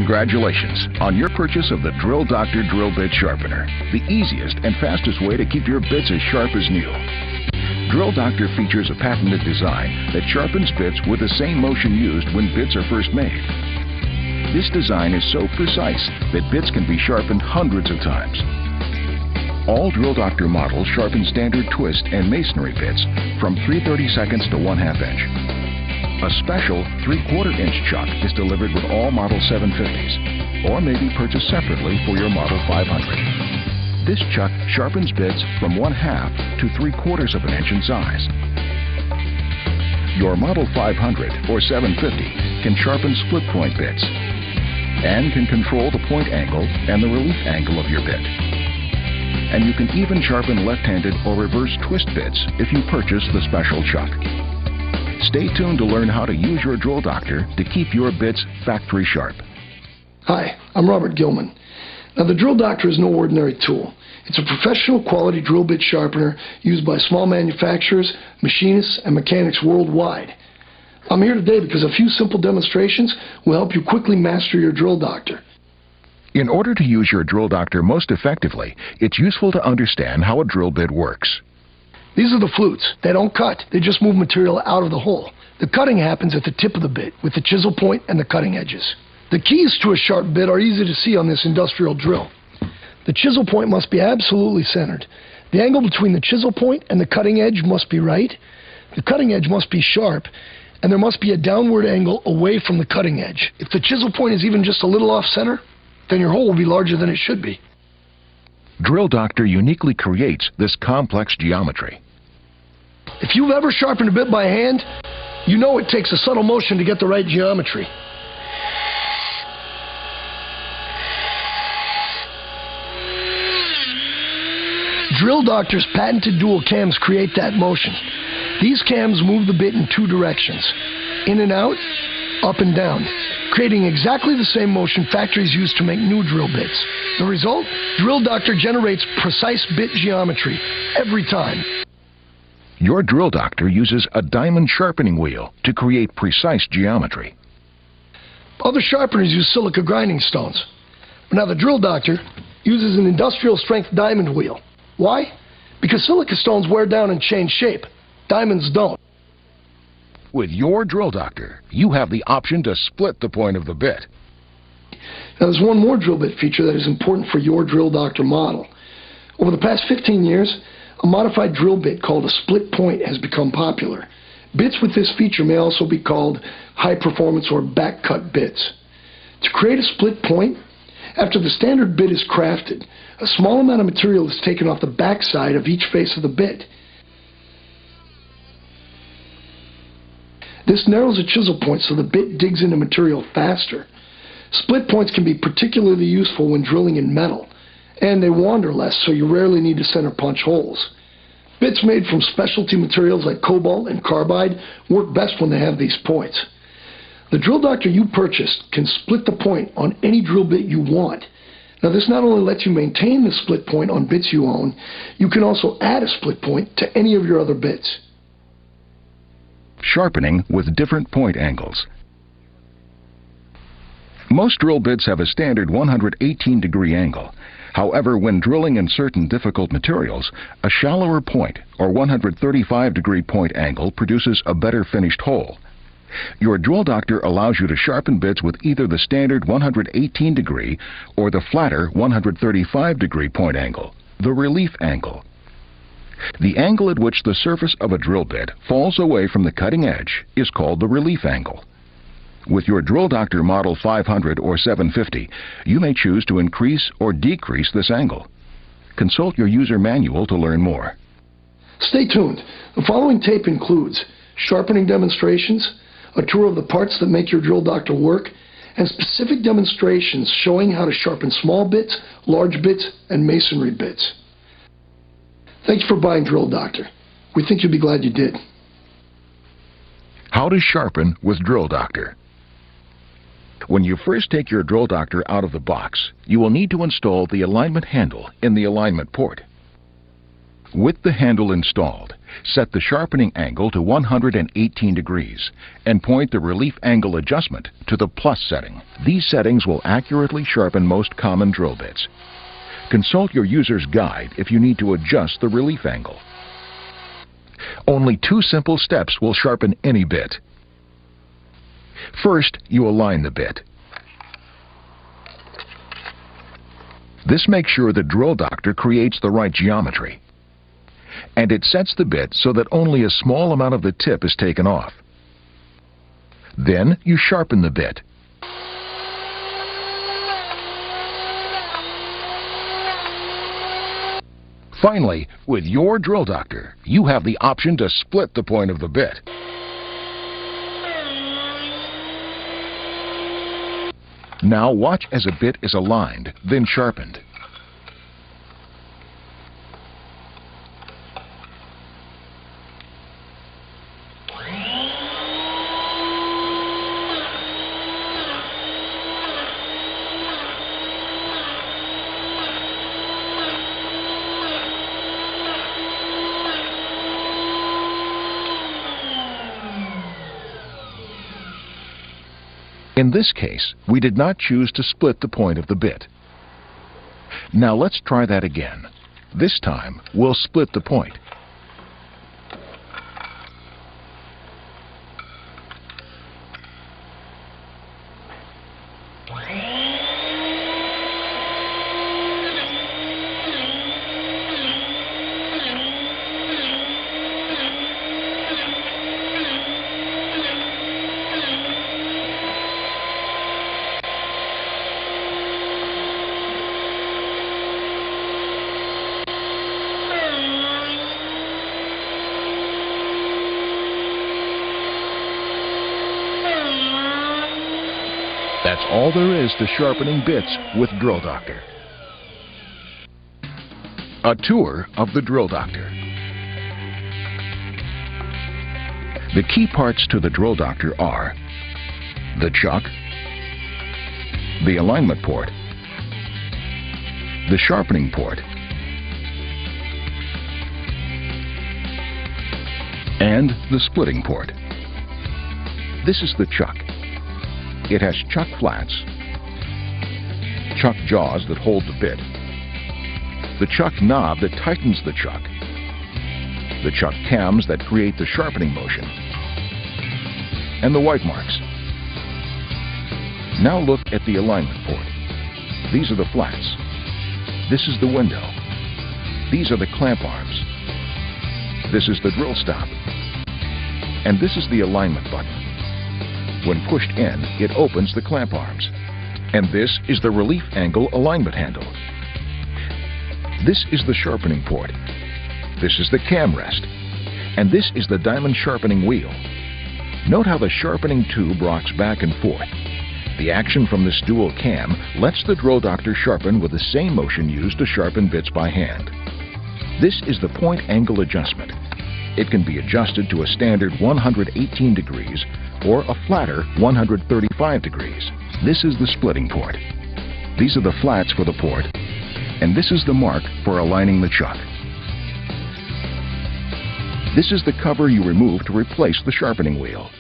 Congratulations on your purchase of the Drill Doctor Drill Bit Sharpener, the easiest and fastest way to keep your bits as sharp as new. Drill Doctor features a patented design that sharpens bits with the same motion used when bits are first made. This design is so precise that bits can be sharpened hundreds of times. All Drill Doctor models sharpen standard twist and masonry bits from 3/32 to 1/2 inch. A special 3/4 inch chuck is delivered with all Model 750s, or may be purchased separately for your Model 500. This chuck sharpens bits from 1/2 to 3/4 of an inch in size. Your Model 500 or 750 can sharpen split point bits and can control the point angle and the relief angle of your bit. And you can even sharpen left-handed or reverse twist bits if you purchase the special chuck. Stay tuned to learn how to use your Drill Doctor to keep your bits factory sharp. Hi, I'm Robert Gilman. Now, the Drill Doctor is no ordinary tool. It's a professional quality drill bit sharpener used by small manufacturers, machinists, and mechanics worldwide. I'm here today because a few simple demonstrations will help you quickly master your Drill Doctor. In order to use your Drill Doctor most effectively, it's useful to understand how a drill bit works. These are the flutes. They don't cut. They just move material out of the hole. The cutting happens at the tip of the bit with the chisel point and the cutting edges. The keys to a sharp bit are easy to see on this industrial drill. The chisel point must be absolutely centered. The angle between the chisel point and the cutting edge must be right. The cutting edge must be sharp, and there must be a downward angle away from the cutting edge. If the chisel point is even just a little off center, then your hole will be larger than it should be. Drill Doctor uniquely creates this complex geometry. If you've ever sharpened a bit by hand, you know it takes a subtle motion to get the right geometry. Drill Doctor's patented dual cams create that motion. These cams move the bit in two directions, in and out, up and down, creating exactly the same motion factories use to make new drill bits. The result? Drill Doctor generates precise bit geometry every time. Your Drill Doctor uses a diamond sharpening wheel to create precise geometry. Other sharpeners use silica grinding stones. But now the Drill Doctor uses an industrial strength diamond wheel. Why? Because silica stones wear down and change shape. Diamonds don't. With your Drill Doctor, you have the option to split the point of the bit. Now there's one more drill bit feature that is important for your Drill Doctor model. Over the past 15 years, a modified drill bit called a split point has become popular. Bits with this feature may also be called high performance or back cut bits. To create a split point, after the standard bit is crafted, a small amount of material is taken off the back side of each face of the bit. This narrows the chisel point so the bit digs into material faster. Split points can be particularly useful when drilling in metal, and they wander less, so you rarely need to center punch holes. Bits made from specialty materials like cobalt and carbide work best when they have these points. The Drill Doctor you purchased can split the point on any drill bit you want. Now this not only lets you maintain the split point on bits you own, you can also add a split point to any of your other bits. Sharpening with different point angles. Most drill bits have a standard 118-degree angle. However, when drilling in certain difficult materials, a shallower point or 135-degree point angle produces a better finished hole. Your Drill Doctor allows you to sharpen bits with either the standard 118-degree or the flatter 135-degree point angle, the relief angle. The angle at which the surface of a drill bit falls away from the cutting edge is called the relief angle. With your Drill Doctor Model 500 or 750, you may choose to increase or decrease this angle. Consult your user manual to learn more. Stay tuned. The following tape includes sharpening demonstrations, a tour of the parts that make your Drill Doctor work, and specific demonstrations showing how to sharpen small bits, large bits, and masonry bits. Thank you for buying Drill Doctor. We think you'll be glad you did. How to sharpen with Drill Doctor. When you first take your Drill Doctor out of the box, you will need to install the alignment handle in the alignment port. With the handle installed, set the sharpening angle to 118 degrees and point the relief angle adjustment to the plus setting. These settings will accurately sharpen most common drill bits. Consult your user's guide if you need to adjust the relief angle. Only 2 simple steps will sharpen any bit. First, you align the bit. This makes sure the drill doctor creates the right geometry. And it sets the bit so that only a small amount of the tip is taken off. Then you sharpen the bit. Finally, with your drill doctor, you have the option to split the point of the bit. Now watch as a bit is aligned, then sharpened. In this case, we did not choose to split the point of the bit. Now let's try that again. This time, we'll split the point. That's all there is to sharpening bits with Drill Doctor. A tour of the Drill Doctor. The key parts to the Drill Doctor are the chuck, the alignment port, the sharpening port, and the splitting port. This is the chuck. It has chuck flats, chuck jaws that hold the bit, the chuck knob that tightens the chuck, the chuck cams that create the sharpening motion, and the white marks. Now look at the alignment port. These are the flats. This is the window. These are the clamp arms. This is the drill stop. And this is the alignment button. When pushed in, it opens the clamp arms. And this is the relief angle alignment handle. This is the sharpening port. This is the cam rest. And this is the diamond sharpening wheel. Note how the sharpening tube rocks back and forth. The action from this dual cam lets the Drill Doctor sharpen with the same motion used to sharpen bits by hand. This is the point angle adjustment. It can be adjusted to a standard 118 degrees or a flatter 135 degrees. This is the splitting port. These are the flats for the port, and this is the mark for aligning the chuck. This is the cover you remove to replace the sharpening wheel.